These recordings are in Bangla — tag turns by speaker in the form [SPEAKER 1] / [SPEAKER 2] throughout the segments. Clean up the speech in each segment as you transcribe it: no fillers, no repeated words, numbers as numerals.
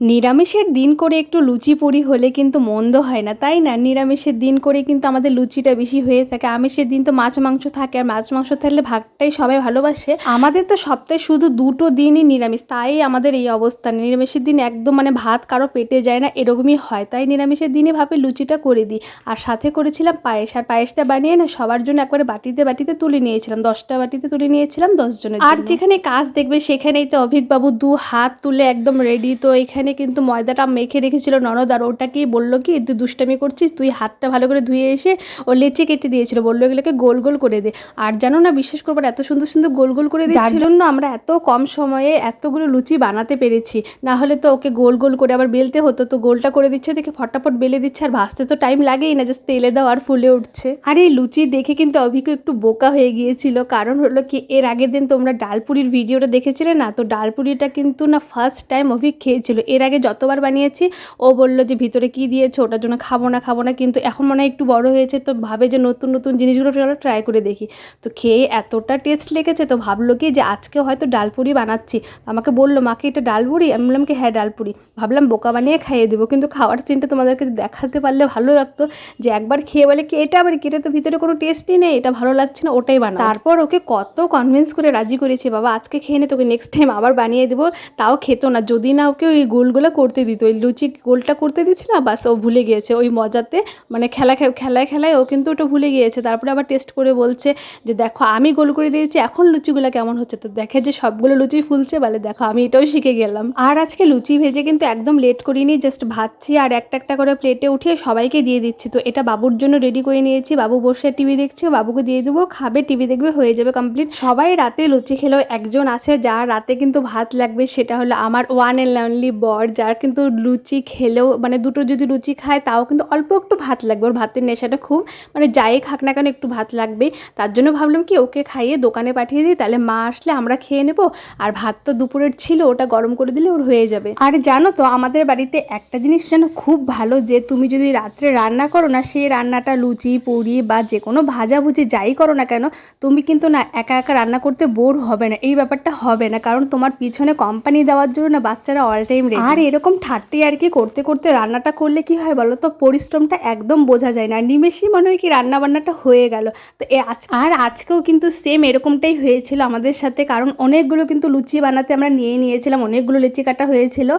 [SPEAKER 1] নিরামিষের দিন করে একটু লুচি পুরি হলে কিন্তু মন্দ হয় না, তাই না? নিরামিষের দিন করে কিন্তু আমাদের লুচিটা বেশি হয়ে থাকে। আমিষের দিন তো মাছ মাংস থাকে, আর মাছ মাংস থাকলে ভাতটাই সবাই ভালোবাসে। আমাদের তো সপ্তাহে শুধু দুটো দিনই নিরামিষ, তাই আমাদের এই অবস্থা। নিরামিষের দিন একদম মানে ভাত কারো পেটে যায় না, এরকমই হয়। তাই নিরামিষের দিনে ভাবে লুচিটা করে দিই। আর সাথে করেছিলাম পায়েস, আর পায়েসটা বানিয়ে না সবার জন্য একবারে বাটিতে বাটিতে তুলে নিয়েছিলাম, 10টা বাটিতে তুলে নিয়েছিলাম 10 জনের। আর যেখানে কাজ দেখবে সেখানেই তো অভিকবাবু 2 হাত তুলে একদম রেডি। তো এখানে কিন্তু ময়দাটা মেখে রেখেছিল ননদ, আর ওটাকেই বললো কি তুই দুষ্টামি করছিস, তুই হাতটা ভালো করে ধুয়ে এসে ও লেচি কেটে দিয়েছিল, বললো এগুলোকে গোল গোল করে দে। আর জানো না, বিশ্বাস করবার এত সুন্দর সুন্দর গোল গোল করে দিচ্ছিল, যার জন্য আমরা এত কম সময়ে এতগুলো লুচি বানাতে পেরেছি। না হলে তো ওকে গোল গোল করে আবার বেলতে হতো, তো গোলটা করে দিচ্ছে দেখে ফটাফট বেলে দিচ্ছে। আর ভাজতে তো টাইম লাগেই না, জাস্ট তেলে দাও আর ফুলে উঠছে। আর এই লুচি দেখে কিন্তু অভিজ্ঞ একটু বোকা হয়ে গিয়েছিল, কারণ হলো কি এর আগের দিন তোমরা ডালপুরির ভিডিওটা দেখেছিলে না, তো ডালপুরিটা কিন্তু না ফার্স্ট টাইম অভিক খেয়েছিল। এর আগে যতবার বানিয়েছি ও বললো যে ভিতরে কি দিয়েছো, ওটার জন্য খাবো না, কিন্তু এখন মনে হয় একটু বড় হয়েছে, তো ভাবে যে নতুন নতুন জিনিসগুলো ট্রাই করে দেখি। তো খেয়ে এতটা টেস্ট লেগেছে, তো ভাবলো কি যে আজকে হয়তো ডালপুরি বানাচ্ছি। আমাকে বললো মাকে এটা ডালপুরি, আমি বললাম কি হ্যাঁ ডালপুরি। ভাবলাম বোকা বানিয়ে খাইয়ে দেবো, কিন্তু খাওয়ার চিন্তা তোমাদেরকে দেখাতে পারলে ভালো লাগতো। যে একবার খেয়ে বলে কি এটা আবার কি, এটা তো ভিতরে কোনো টেস্টই নেই, এটা ভালো লাগছে না, ওটাই বানাও। তারপর ওকে কত কনভিন্স করে রাজি করেছি, বাবা আজকে খেয়ে নে, তোকে নেক্সট টাইম আবার বানিয়ে দেবো। তাও খেত না, যদি না ওকে ওই গোলগুলো করতে দিত, ওই লুচি গোলটা করতে দিচ্ছে না, বাস ও ভুলে গিয়েছে ওই মজাতে। মানে খেলায় ও কিন্তু ওটা ভুলে গিয়েছে। তারপরে আবার টেস্ট করে বলছে যে দেখো আমি গোল করে দিয়েছি, এখন লুচিগুলো কেমন হচ্ছে। তো দেখে যে সবগুলো লুচি ফুলছে, বলে দেখো আমি এটাও শিখে গেলাম। আর আজকে লুচি ভেজে কিন্তু একদম লেট করিনি, জাস্ট ভাজছি আর একটা একটা করে প্লেটে উঠিয়ে সবাইকে দিয়ে দিচ্ছি। তো এটা বাবুর জন্য রেডি করে নিয়েছি, বাবু বসে টিভি দেখছে, বাবুকে দিয়ে দেবো, খাবে, টিভি দেখবে, হয়ে যাবে কমপ্লিট। সবাই রাতে লুচি খেলেও একজন আছে যার রাতে কিন্তু ভাত লাগবে, সেটা হলো আমার ওয়ান অ্যান্ড অনলি বর, যার কিন্তু লুচি খেলেও মানে দুটো যদি লুচি খায় তাও কিন্তু অল্প একটু ভাত লাগবে। ওর ভাতের নেশাটা খুব, মানে যাই খাক না কেন একটু ভাত লাগবে। তার জন্য ভাবলাম কি ওকে খাইয়ে দোকানে পাঠিয়ে দিই, তাহলে মা আসলে আমরা খেয়ে নেবো। আর ভাত তো দুপুরের ছিল, ওটা গরম করে দিলে ওর হয়ে যাবে। আর জানো তো আমাদের বাড়িতে একটা জিনিস যেন খুব ভালো, যে তুমি যদি রাত্রে রান্না করো না, সেই রান্নাটা লুচি পুরি বা যে কোনো ভাজাভুজি যাই করো না কেন, তুমি কিন্তু না একা একা রান্না করতে বোর হবে না, এই ব্যাপারটা হবে না। কারণ তোমার পিছনে কোম্পানি দেওয়ার জন্য না বাচ্চারা অল টাইম রেডি। আর এরকম ঠাট্টি আর কি করতে করতে রান্নাটা করলে কি হয় বলো তো, পরিশ্রমটা একদম বোঝা যায় না, নিমেষেই মনে হয় কি রান্না বান্নাটা হয়ে গেল। তো আজকেও কিন্তু সেম এরকমটাই হয়েছিল আমাদের সাথে, কারণ অনেকগুলো কিন্তু লুচি বানাতে আমরা নিয়েছিলাম, অনেকগুলো লুচি কাটা হয়েছিল।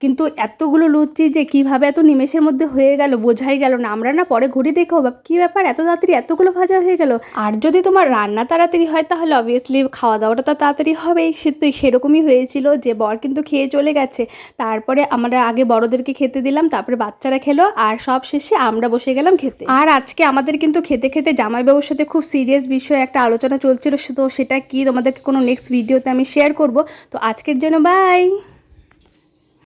[SPEAKER 1] কিন্তু এতগুলো লুচি যে কীভাবে এত নিমেষের মধ্যে হয়ে গেল বোঝাই গেল না। আমরা না পরে ঘুরে দেখো কী ব্যাপার, এত তাড়াতাড়ি এতগুলো ভাজা হয়ে গেল। আর যদি তোমার রান্না তাড়াতাড়ি হয় তাহলে অবভিয়াসলি খাওয়া দাওয়াটা তো তাড়াতাড়ি হবেই। তো সেরকমই হয়েছিল যে বর কিন্তু খেয়ে চলে গেছে, তারপরে আমরা আগে বড়দেরকে খেতে দিলাম, তারপরে বাচ্চারা খেলো, আর সব শেষে আমরা বসে গেলাম খেতে। আর আজকে আমাদের কিন্তু খেতে খেতে জামাইবাবুর সাথে খুব সিরিয়াস বিষয়ে একটা আলোচনা চলছিল, তো সেটা কি তোমাদেরকে কোনো নেক্সট ভিডিওতে আমি শেয়ার করব। তো আজকের জন্য বাই।